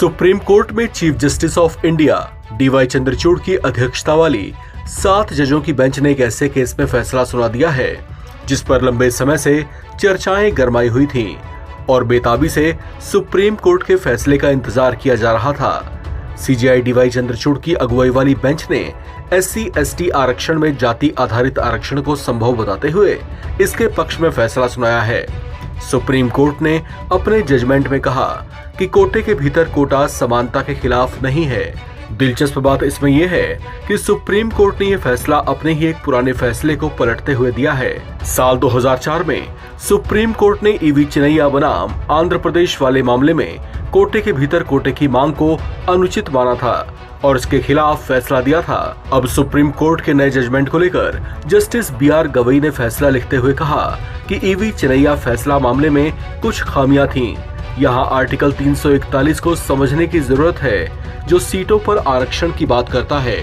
Supreme court में chief justice of India DY Chandrachud की अध्यक्षता वाली 7 जजों की बेंच ने एक ऐसे केस में फैसला सुना दिया है जिस पर लंबे समय से चर्चाएं गरमाई हुई थीं और बेताबी से सुप्रीम कोर्ट के फैसले का इंतजार किया जा रहा था। सीजेआई डीवाई चंद्रचूड़ की अगुवाई वाली बेंच ने SC/ST आरक्षण में जाति आधारित आरक्षण को संभव बताते हुए इसके पक्ष में फैसला सुनाया है। सुप्रीम कोर्ट ने अपने जजमेंट में कहा कि कोटे के भीतर कोटा समानता के खिलाफ नहीं है। दिलचस्प बात इसमें यह है कि सुप्रीम कोर्ट ने यह फैसला अपने ही एक पुराने फैसले को पलटते हुए दिया है। साल 2004 में सुप्रीम कोर्ट ने EV चिनैया बनाम आंध्र प्रदेश वाले मामले में कोटे के भीतर कोटे की मांग को अनुचित माना था और इसके खिलाफ फैसला दिया था। अब सुप्रीम कोर्ट के नए जजमेंट को लेकर जस्टिस BR गवई ने फैसला लिखते हुए कहा कि EV चिनैया फैसला मामले में कुछ खामियां थीं। यहाँ आर्टिकल 341 को समझने की जरूरत है जो सीटों पर आरक्षण की बात करता है।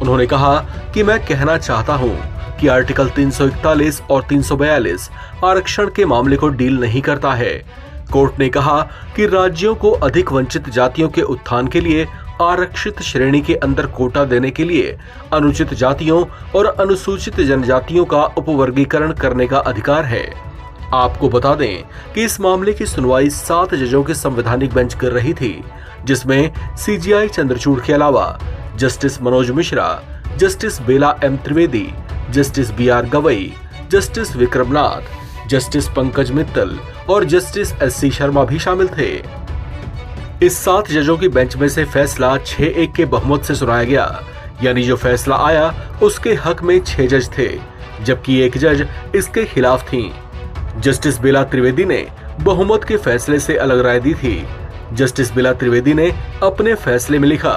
उन्होंने कहा कि मैं कहना चाहता हूँ कि आर्टिकल 341 और 342 आरक्षण के मामले को डील नहीं करता है। कोर्ट ने कहा कि राज्यों को अधिक वंचित जातियों के उत्थान के लिए आरक्षित श्रेणी के अंदर कोटा देने के लिए अनुचित जातियों और अनुसूचित जनजातियों का उपवर्गीकरण करने का अधिकार है। आपको बता दें कि इस मामले की सुनवाई 7 जजों की संवैधानिक बेंच कर रही थी, जिसमें CJI चंद्रचूड़ के अलावा जस्टिस मनोज मिश्रा, जस्टिस बेला M Trivedi, justice BR Gavai, justice Vikram Nath, justice Pankaj Mittal और जस्टिस SC शर्मा भी शामिल थे। इस 7 जजों की बेंच में से फैसला 6-1 के बहुमत से सुनाया गया, यानी जो फैसला आया उसके हक में 6 जज थे, जबकि 1 जज इसके खिलाफ थीं। जस्टिस बेला त्रिवेदी ने बहुमत के फैसले से अलग राय दी थी। जस्टिस बेला त्रिवेदी ने अपने फैसले में लिखा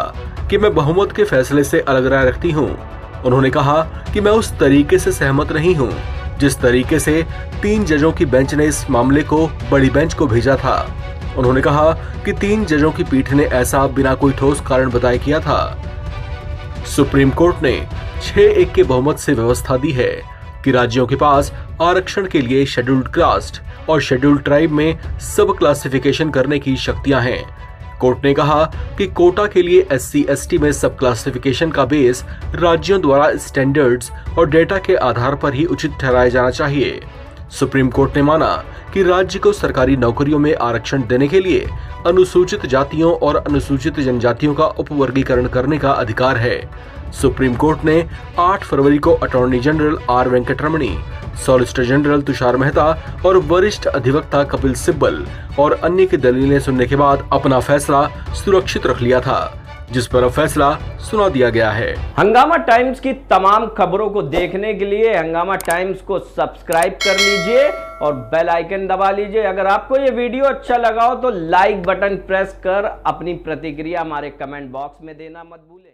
कि मैं बहुमत के फैसले से अलग राय रखती हूँ। उन्होंने कहा कि मैं उस तरीके से सहमत नहीं हूँ जिस तरीके से 3 जजों की बेंच ने इस मामले को बड़ी बेंच को भेजा था। उन्होंने कहा कि 3 जजों की पीठ ने ऐसा बिना कोई ठोस कारण बताए किया था। सुप्रीम कोर्ट ने 6-1 के बहुमत से व्यवस्था दी है कि राज्यों के पास आरक्षण के लिए शेड्यूल्ड कास्ट और शेड्यूल्ड ट्राइब में सब क्लासिफिकेशन करने की शक्तियां हैं। कोर्ट ने कहा कि कोटा के लिए SC/ST में सब क्लासिफिकेशन का बेस राज्यों द्वारा स्टैंडर्ड्स और डेटा के आधार पर ही उचित ठहराया जाना चाहिए। सुप्रीम कोर्ट ने माना कि राज्य को सरकारी नौकरियों में आरक्षण देने के लिए अनुसूचित जातियों और अनुसूचित जनजातियों का उपवर्गीकरण करने का अधिकार है। सुप्रीम कोर्ट ने 8 फरवरी को attorney general R Venkataramani, solicitor general Tushar Mehta और वरिष्ठ अधिवक्ता कपिल सिब्बल और अन्य की दलीलें सुनने के बाद अपना फैसला सुरक्षित रख लिया था, जिस पर अब फैसला सुना दिया गया है। हंगामा टाइम्स की तमाम खबरों को देखने के लिए हंगामा टाइम्स को सब्सक्राइब कर लीजिए और बेल आइकन दबा लीजिए। अगर आपको ये वीडियो अच्छा लगा हो तो लाइक बटन प्रेस कर अपनी प्रतिक्रिया हमारे कमेंट बॉक्स में देना मत भूलें।